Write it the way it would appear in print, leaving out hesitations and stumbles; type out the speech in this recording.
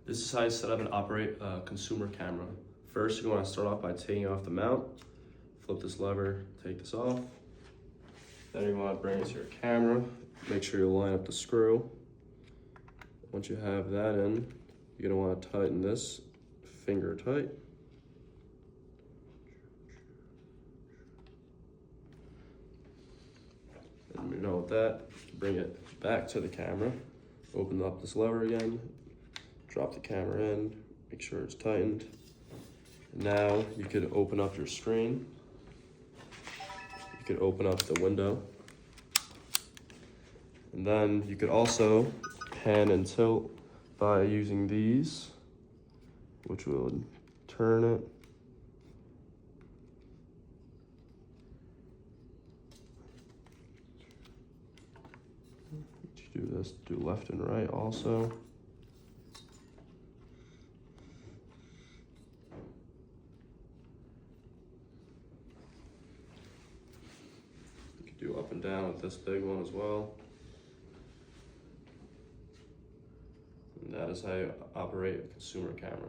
This is how you set up and operate a consumer camera. First, you're going to start off by taking off the mount. Flip this lever, take this off. Then you're going to bring it to your camera. Make sure you line up the screw. Once you have that in, you're going to want to tighten this finger tight. And you know with that, bring it back to the camera. Open up this lever again. Drop the camera in, make sure it's tightened. Now you could open up your screen. You could open up the window. And then you could also pan and tilt by using these, which will turn it. You do this, do left and right also. Do up and down with this big one as well. And that is how you operate a consumer camera.